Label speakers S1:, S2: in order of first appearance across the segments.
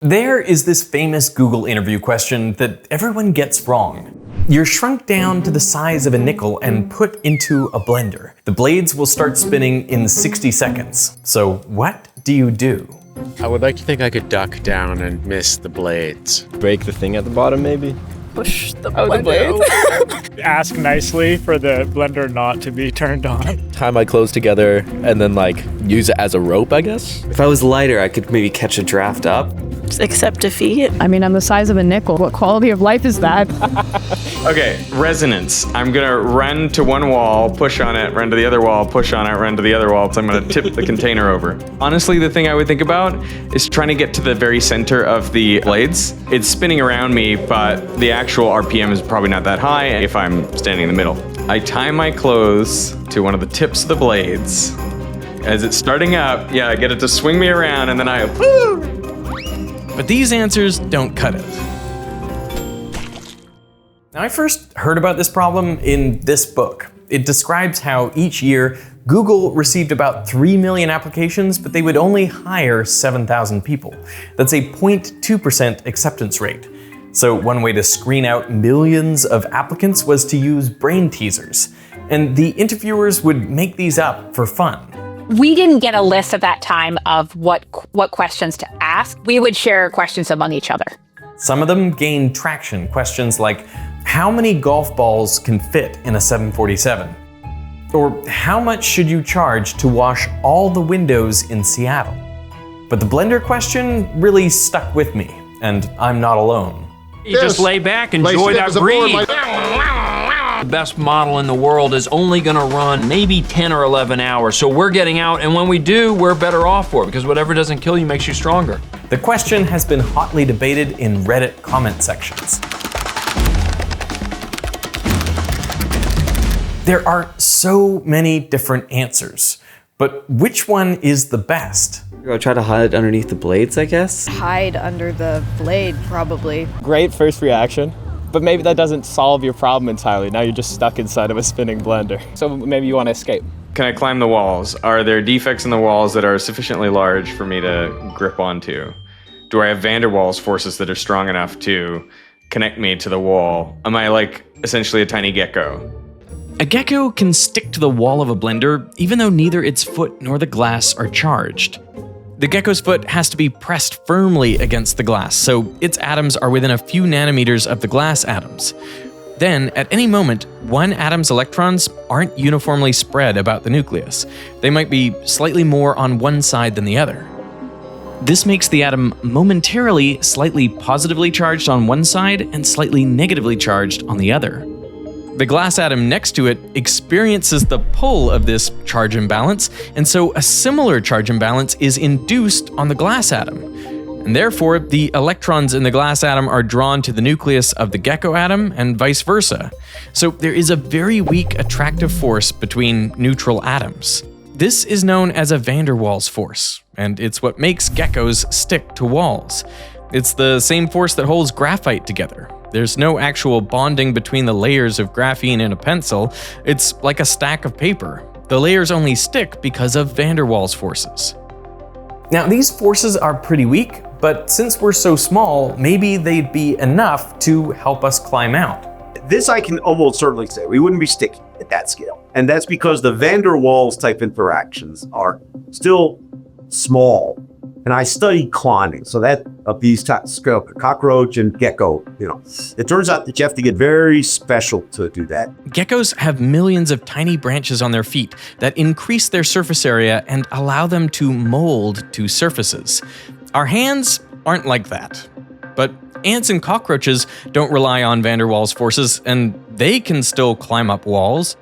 S1: There is this famous Google interview question that everyone gets wrong. You're shrunk down to the size of a nickel and put into a blender. The blades will start spinning in 60 seconds. So what do you do?
S2: I would like to think I could duck down and miss the blades.
S3: Break the thing at the bottom, maybe?
S4: Push the blade.
S5: Ask nicely for the blender not to be turned on.
S3: Tie my clothes together and then use it as a rope, I guess?
S6: If I was lighter, I could maybe catch a draft up.
S4: Just accept defeat.
S7: I mean, I'm the size of a nickel. What quality of life is that?
S8: Okay, resonance. I'm gonna run to one wall, push on it, run to the other wall, push on it, run to the other wall, so I'm gonna tip the container over. Honestly, the thing I would think about is trying to get to the very center of the blades. It's spinning around me, but the actual RPM is probably not that high if I'm standing in the middle. I tie my clothes to one of the tips of the blades. As it's starting up, I get it to swing me around, and then I woo!
S1: But these answers don't cut it. Now, I first heard about this problem in this book. It describes how each year Google received about 3 million applications, but they would only hire 7,000 people. That's a 0.2% acceptance rate. So one way to screen out millions of applicants was to use brain teasers. And the interviewers would make these up for fun.
S9: We didn't get a list at that time of what questions to ask. We would share questions among each other.
S1: Some of them gained traction. Questions like, how many golf balls can fit in a 747? Or how much should you charge to wash all the windows in Seattle? But the blender question really stuck with me, and I'm not alone.
S10: You just lay back, enjoy that breeze. The best model in the world is only gonna run maybe 10 or 11 hours. So we're getting out, and when we do, we're better off for it because whatever doesn't kill you makes you stronger.
S1: The question has been hotly debated in Reddit comment sections. There are so many different answers, but which one is the best?
S6: I'll try to hide underneath the blades, I guess.
S7: Hide under the blade, probably.
S3: Great first reaction, but maybe that doesn't solve your problem entirely. Now you're just stuck inside of a spinning blender. So maybe you want to escape.
S8: Can I climb the walls? Are there defects in the walls that are sufficiently large for me to grip onto? Do I have van der Waals forces that are strong enough to connect me to the wall? Am I essentially a tiny gecko?
S1: A gecko can stick to the wall of a blender even though neither its foot nor the glass are charged. The gecko's foot has to be pressed firmly against the glass, so its atoms are within a few nanometers of the glass atoms. Then, at any moment, one atom's electrons aren't uniformly spread about the nucleus. They might be slightly more on one side than the other. This makes the atom momentarily slightly positively charged on one side and slightly negatively charged on the other. The glass atom next to it experiences the pull of this charge imbalance, and so a similar charge imbalance is induced on the glass atom. And therefore, the electrons in the glass atom are drawn to the nucleus of the gecko atom and vice versa. So there is a very weak attractive force between neutral atoms. This is known as a van der Waals force, and it's what makes geckos stick to walls. It's the same force that holds graphite together. There's no actual bonding between the layers of graphene in a pencil. It's like a stack of paper. The layers only stick because of van der Waals forces. Now, these forces are pretty weak, but since we're so small, maybe they'd be enough to help us climb out.
S11: This I can almost certainly say. We wouldn't be sticky at that scale. And that's because the van der Waals type interactions are still small. And I studied cloning, so that of these types, cockroach and gecko, it turns out that you have to get very special to do that.
S1: Geckos have millions of tiny branches on their feet that increase their surface area and allow them to mold to surfaces. Our hands aren't like that. But ants and cockroaches don't rely on van der Waals forces, and they can still climb up walls.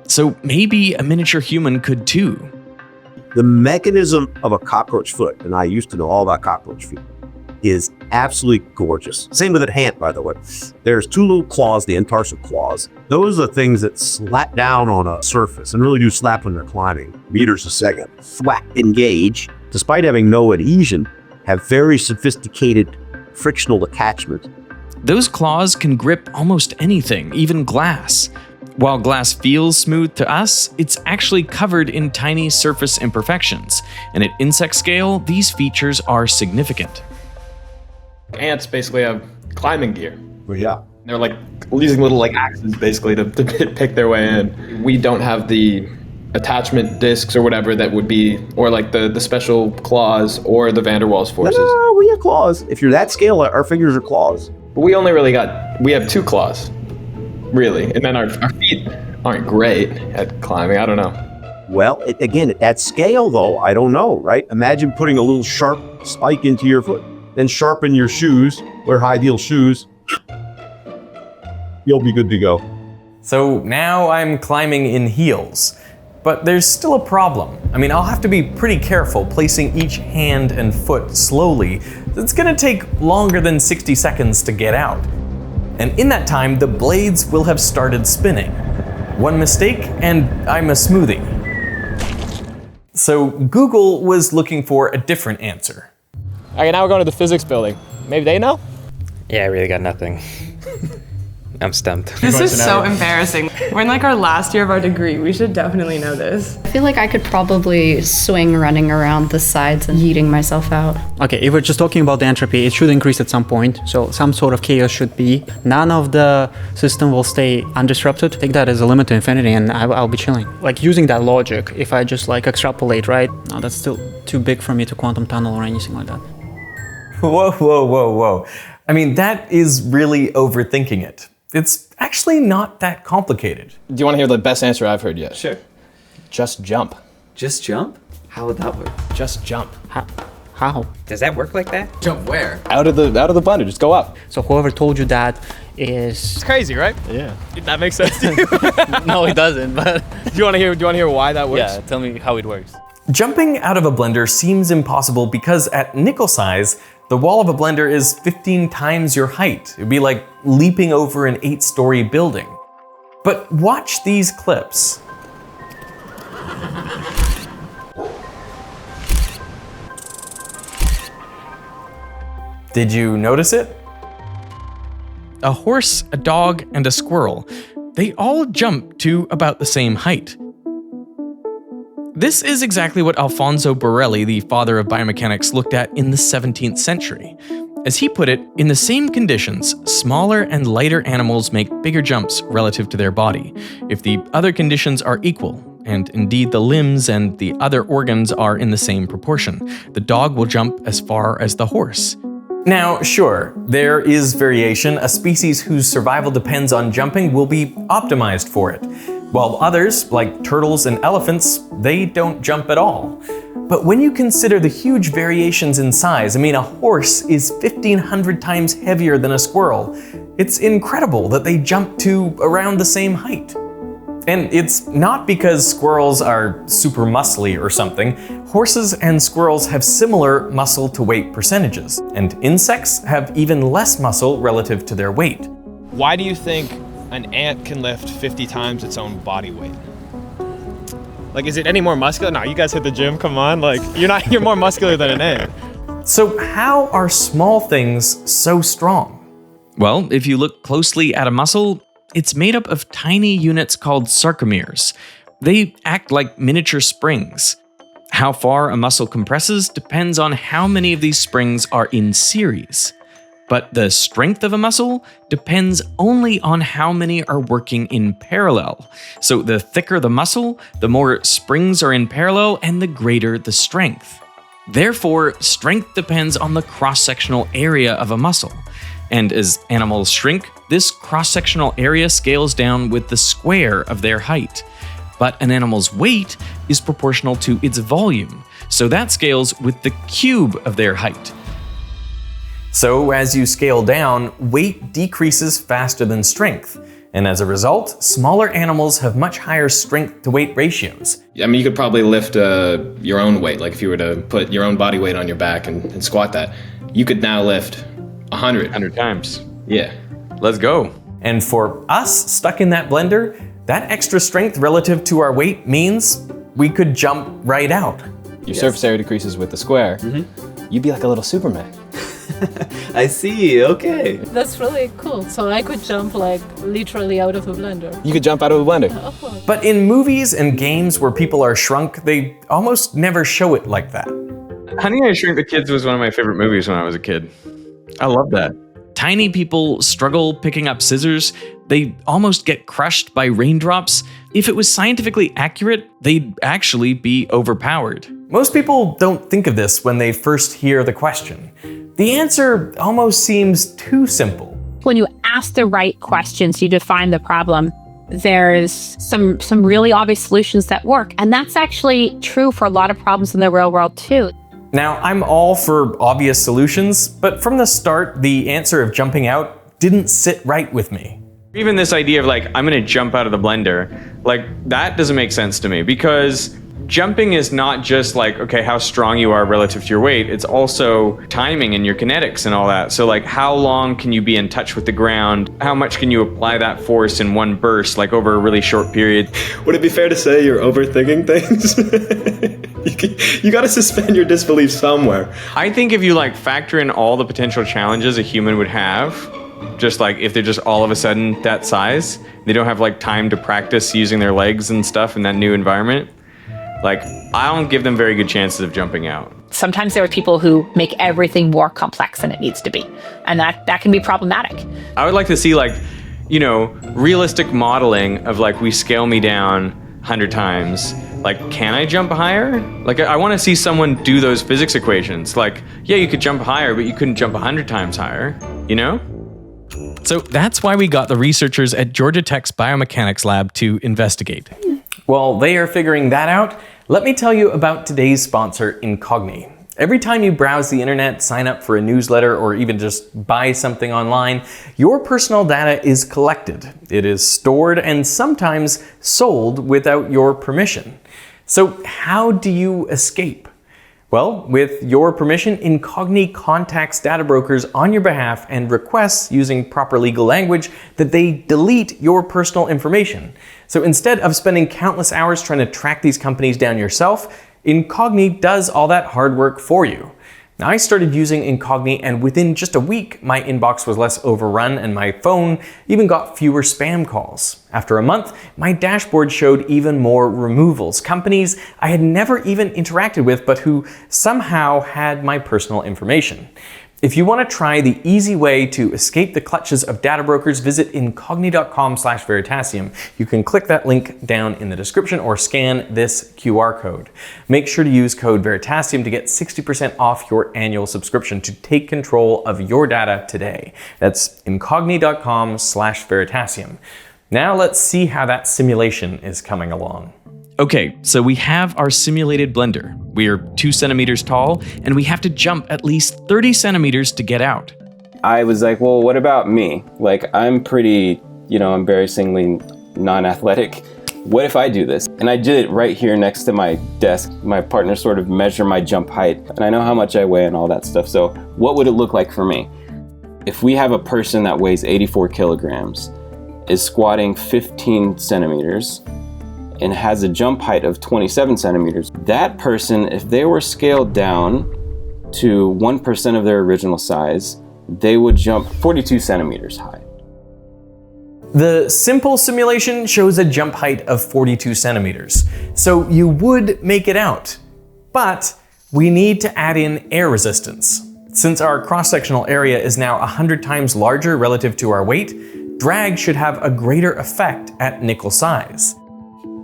S1: So maybe a miniature human could too.
S11: The mechanism of a cockroach foot, and I used to know all about cockroach feet, is absolutely gorgeous. Same with a ant, by the way. There's two little claws, the intarsal claws. Those are the things that slap down on a surface and really do slap when they're climbing, meters a second. Thwack, engage, despite having no adhesion, have very sophisticated frictional attachment.
S1: Those claws can grip almost anything, even glass. While glass feels smooth to us, it's actually covered in tiny surface imperfections, and at insect scale, these features are significant.
S3: Ants basically have climbing gear.
S11: Well, yeah.
S3: They're like using little like axes basically to pick their way in. We don't have the attachment discs or whatever that would be, or like the special claws or the Van der Waals forces.
S11: No, we have claws. If you're that scale, our fingers are claws.
S3: But we only really we have 2 claws, really. And then our feet aren't great at climbing. I don't know.
S11: Well, again, at that scale, though, I don't know, right? Imagine putting a little sharp spike into your foot, then sharpen your shoes, wear high heel shoes. You'll be good to go.
S1: So now I'm climbing in heels. But there's still a problem. I mean, I'll have to be pretty careful placing each hand and foot slowly. It's gonna take longer than 60 seconds to get out. And in that time, the blades will have started spinning. One mistake, and I'm a smoothie. So Google was looking for a different answer.
S3: Okay, now we're going to the physics building. Maybe they know?
S2: Yeah, I really got nothing. I'm stumped.
S12: This is so embarrassing. We're in like our last year of our degree. We should definitely know this.
S4: I feel like I could probably swing running around the sides and yeeting myself out.
S5: Okay, if we're just talking about the entropy, it should increase at some point. So some sort of chaos should be. None of the system will stay undisrupted. Take that as a limit to infinity and I'll be chilling. Like using that logic, if I just like extrapolate, right? No, that's still too big for me to quantum tunnel or anything like that.
S1: Whoa, whoa, whoa, whoa. I mean, that is really overthinking it. It's actually not that complicated.
S3: Do you want to hear the best answer I've heard yet?
S6: Sure.
S3: Just jump.
S6: Just jump? How would that work?
S3: Just jump.
S5: How?
S2: Does that work like that?
S6: Jump where?
S3: Out of the blender, just go up.
S5: So whoever told you that is...
S3: It's crazy, right?
S5: Yeah.
S3: That makes sense to you?
S13: No, it doesn't, but...
S3: Do you want to hear why that works?
S13: Yeah, tell me how it works.
S1: Jumping out of a blender seems impossible because at nickel size, the wall of a blender is 15 times your height. It'd be like leaping over an 8-story building. But watch these clips. Did you notice it? A horse, a dog, and a squirrel. They all jump to about the same height. This is exactly what Alfonso Borelli, the father of biomechanics, looked at in the 17th century. As he put it, in the same conditions, smaller and lighter animals make bigger jumps relative to their body, if the other conditions are equal, and indeed the limbs and the other organs are in the same proportion. The dog will jump as far as the horse. Now, sure, there is variation. A species whose survival depends on jumping will be optimized for it, while others, like turtles and elephants, they don't jump at all. But when you consider the huge variations in size, I mean, a horse is 1,500 times heavier than a squirrel. It's incredible that they jump to around the same height. And it's not because squirrels are super muscly or something. Horses and squirrels have similar muscle to weight percentages, and insects have even less muscle relative to their weight.
S3: Why do you think an ant can lift 50 times its own body weight? Like, is it any more muscular? No, you guys hit the gym, come on. Like, you're more muscular than an ant.
S1: So how are small things so strong? Well, if you look closely at a muscle, it's made up of tiny units called sarcomeres. They act like miniature springs. How far a muscle compresses depends on how many of these springs are in series. But the strength of a muscle depends only on how many are working in parallel. So the thicker the muscle, the more springs are in parallel and the greater the strength. Therefore, strength depends on the cross-sectional area of a muscle. And as animals shrink, this cross-sectional area scales down with the square of their height. But an animal's weight is proportional to its volume, so that scales with the cube of their height. So as you scale down, weight decreases faster than strength, and as a result, smaller animals have much higher strength to weight ratios.
S3: I mean, you could probably lift your own weight, like if you were to put your own body weight on your back and squat that, you could now lift 100
S8: times.
S3: Yeah.
S1: Let's go. And for us stuck in that blender, that extra strength relative to our weight means we could jump right out.
S3: Your surface area decreases with the square. You'd be like a little Superman.
S6: I see, okay.
S14: That's really cool. So I could jump like literally out of a blender.
S3: You could jump out of a blender.
S1: But in movies and games where people are shrunk, they almost never show it like that.
S8: Honey, I Shrunk the Kids was one of my favorite movies when I was a kid. I love that.
S1: Tiny people struggle picking up scissors. They almost get crushed by raindrops. If it was scientifically accurate, they'd actually be overpowered. Most people don't think of this when they first hear the question. The answer almost seems too simple.
S9: When you ask the right questions, you define the problem, there's some really obvious solutions that work. And that's actually true for a lot of problems in the real world too.
S1: Now, I'm all for obvious solutions, but from the start, the answer of jumping out didn't sit right with me.
S8: Even this idea of like, I'm gonna jump out of the blender, like that doesn't make sense to me, because jumping is not just like, okay, how strong you are relative to your weight, it's also timing and your kinetics and all that. So like, how long can you be in touch with the ground? How much can you apply that force in one burst, like over a really short period?
S3: Would it be fair to say you're overthinking things? You gotta suspend your disbelief somewhere.
S8: I think if you like factor in all the potential challenges a human would have, just like if they're just all of a sudden that size, they don't have like time to practice using their legs and stuff in that new environment, like I don't give them very good chances of jumping out.
S9: Sometimes there are people who make everything more complex than it needs to be. And that can be problematic.
S8: I would like to see like, you know, realistic modeling of like, we scale me down 100 times. Like, can I jump higher? Like, I want to see someone do those physics equations. Like, yeah, you could jump higher, but you couldn't jump 100 times higher, you know?
S1: So that's why we got the researchers at Georgia Tech's biomechanics lab to investigate. While they are figuring that out, let me tell you about today's sponsor, Incogni. Every time you browse the internet, sign up for a newsletter, or even just buy something online, your personal data is collected. It is stored and sometimes sold without your permission. So how do you escape? Well, with your permission, Incogni contacts data brokers on your behalf and requests, using proper legal language, that they delete your personal information. So instead of spending countless hours trying to track these companies down yourself, Incogni does all that hard work for you. Now, I started using Incogni, and within just a week, my inbox was less overrun and my phone even got fewer spam calls. After a month, my dashboard showed even more removals, companies I had never even interacted with, but who somehow had my personal information. If you want to try the easy way to escape the clutches of data brokers, visit incogni.com/Veritasium. You can click that link down in the description or scan this QR code. Make sure to use code Veritasium to get 60% off your annual subscription to take control of your data today. That's incogni.com/Veritasium. Now let's see how that simulation is coming along. Okay, so we have our simulated blender. We are 2 centimeters tall, and we have to jump at least 30 centimeters to get out.
S15: I was like, well, what about me? Like, I'm pretty, embarrassingly non-athletic. What if I do this? And I did it right here next to my desk. My partner sort of measured my jump height, and I know how much I weigh and all that stuff. So what would it look like for me? If we have a person that weighs 84 kilograms, is squatting 15 centimeters, and has a jump height of 27 centimeters, that person, if they were scaled down to 1% of their original size, they would jump 42 centimeters high.
S1: The simple simulation shows a jump height of 42 centimeters, so you would make it out. But we need to add in air resistance. Since our cross-sectional area is now 100 times larger relative to our weight, drag should have a greater effect at nickel size.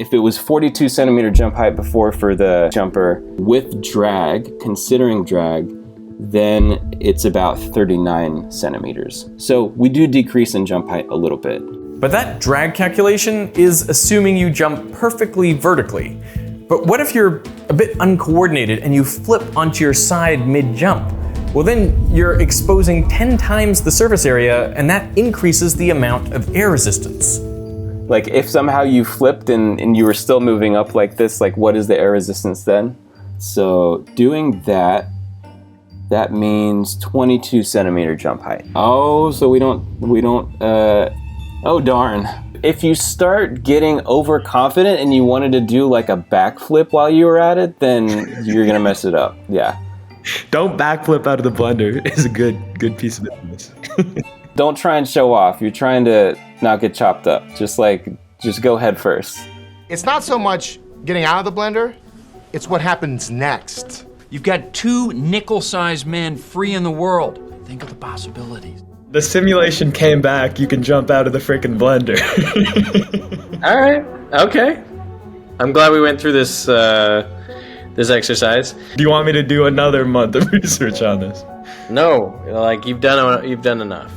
S15: If it was 42 centimeter jump height before for the jumper, with drag, considering drag, then it's about 39 centimeters. So we do decrease in jump height a little bit.
S1: But that drag calculation is assuming you jump perfectly vertically. But what if you're a bit uncoordinated and you flip onto your side mid-jump? Well, then you're exposing 10 times the surface area, and that increases the amount of air resistance.
S15: Like, if somehow you flipped and you were still moving up like this, like, what is the air resistance then? So doing that means 22 centimeter jump height. Oh, so we don't, oh darn. If you start getting overconfident and you wanted to do like a backflip while you were at it, then you're gonna mess it up, yeah.
S3: Don't backflip out of the blender is a good piece of advice.
S15: Don't try and show off. You're trying to not get chopped up. Just go head first.
S16: It's not so much getting out of the blender, it's what happens next.
S10: You've got 2 nickel-sized men free in the world. Think of the possibilities.
S3: The simulation came back. You can jump out of the freaking blender.
S17: All right. Okay. I'm glad we went through this this exercise.
S3: Do you want me to do another month of research on this?
S17: No, like you've done enough.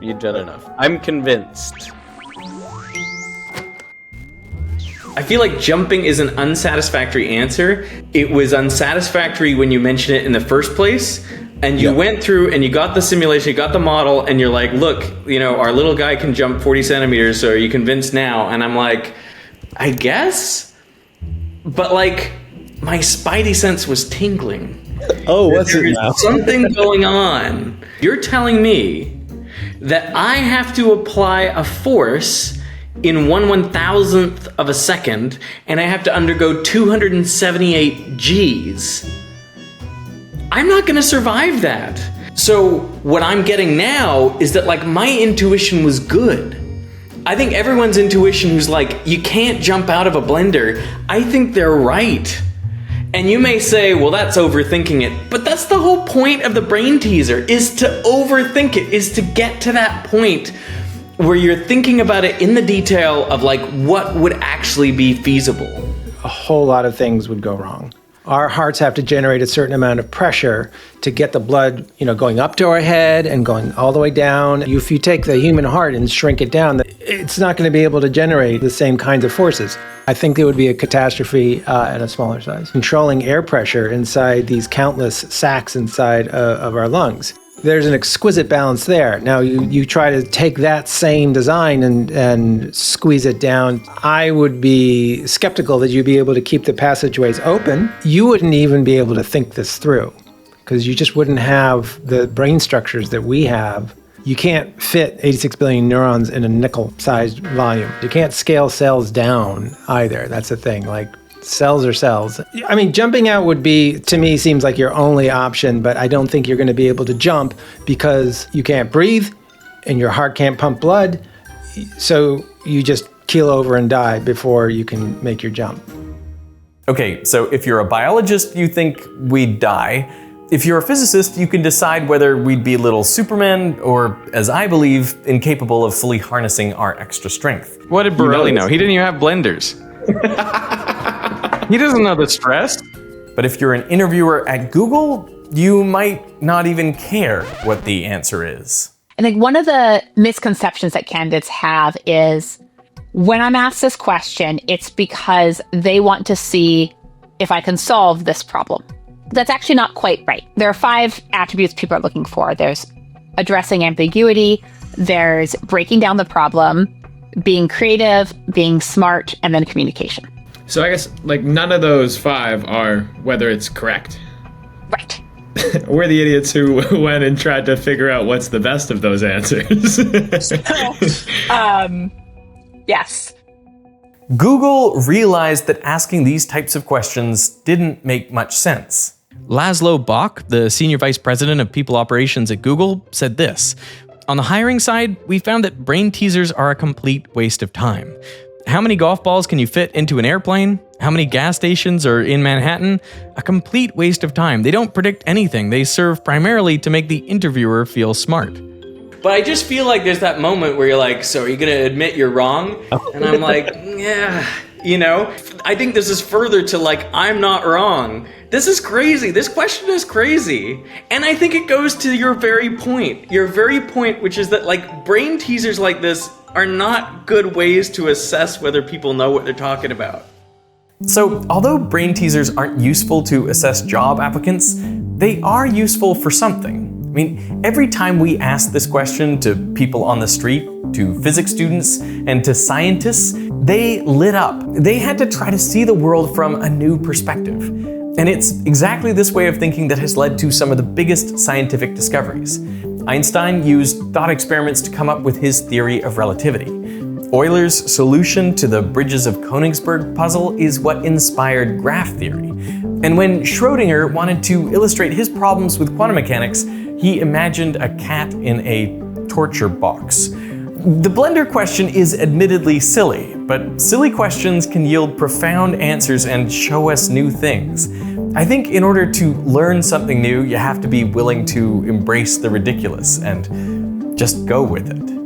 S17: You've done enough. I'm convinced.
S8: I feel like jumping is an unsatisfactory answer. It was unsatisfactory when you mentioned it in the first place. And you went through and you got the simulation, you got the model, and you're like, look, you know, our little guy can jump 40 centimeters, so are you convinced now? And I'm like, I guess? But like, my spidey sense was tingling.
S3: Oh, what's it now?
S8: Something going on. You're telling me that I have to apply a force in 1/1000th of a second, and I have to undergo 278 Gs. I'm not gonna survive that. So what I'm getting now is that like my intuition was good. I think everyone's intuition who's like, you can't jump out of a blender, I think they're right. And you may say, well, that's overthinking it, but that's the whole point of the brain teaser, is to overthink it, is to get to that point where you're thinking about it in the detail of like what would actually be feasible.
S18: A whole lot of things would go wrong. Our hearts have to generate a certain amount of pressure to get the blood, going up to our head and going all the way down. If you take the human heart and shrink it down, it's not going to be able to generate the same kinds of forces. I think there would be a catastrophe at a smaller size. Controlling air pressure inside these countless sacs inside of our lungs. There's an exquisite balance there. Now you try to take that same design and squeeze it down. I would be skeptical that you'd be able to keep the passageways open. You wouldn't even be able to think this through because you just wouldn't have the brain structures that we have. You can't fit 86 billion neurons in a nickel-sized volume. You can't scale cells down either. That's the thing. Like, cells are cells. I mean, jumping out would be, to me, seems like your only option, but I don't think you're going to be able to jump because you can't breathe and your heart can't pump blood. So you just keel over and die before you can make your jump.
S1: Okay, so if you're a biologist, you think we'd die. If you're a physicist, you can decide whether we'd be little Superman or, as I believe, incapable of fully harnessing our extra strength.
S8: What did Borelli know? He didn't even have blenders. He doesn't know the stress.
S1: But if you're an interviewer at Google, you might not even care what the answer is.
S9: I think one of the misconceptions that candidates have is when I'm asked this question, it's because they want to see if I can solve this problem. That's actually not quite right. There are 5 attributes people are looking for. There's addressing ambiguity, there's breaking down the problem, being creative, being smart, and then communication.
S3: So I guess like none of those 5 are whether it's correct.
S9: Right.
S3: We're the idiots who went and tried to figure out what's the best of those answers.
S9: Yes.
S1: Google realized that asking these types of questions didn't make much sense. Laszlo Bock, the senior vice president of people operations at Google, said this: on the hiring side, we found that brain teasers are a complete waste of time. How many golf balls can you fit into an airplane? How many gas stations are in Manhattan? A complete waste of time. They don't predict anything. They serve primarily to make the interviewer feel smart.
S8: But I just feel like there's that moment where you're like, so are you gonna admit you're wrong? And I'm like, yeah, I think this is further to like, I'm not wrong. This is crazy. This question is crazy. And I think it goes to your very point, which is that like brain teasers like this are not good ways to assess whether people know what they're talking about.
S1: So, although brain teasers aren't useful to assess job applicants, they are useful for something. I mean, every time we ask this question to people on the street, to physics students, and to scientists, they lit up. They had to try to see the world from a new perspective. And it's exactly this way of thinking that has led to some of the biggest scientific discoveries. Einstein used thought experiments to come up with his theory of relativity. Euler's solution to the Bridges of Königsberg puzzle is what inspired graph theory. And when Schrödinger wanted to illustrate his problems with quantum mechanics, he imagined a cat in a torture box. The blender question is admittedly silly, but silly questions can yield profound answers and show us new things. I think in order to learn something new, you have to be willing to embrace the ridiculous and just go with it.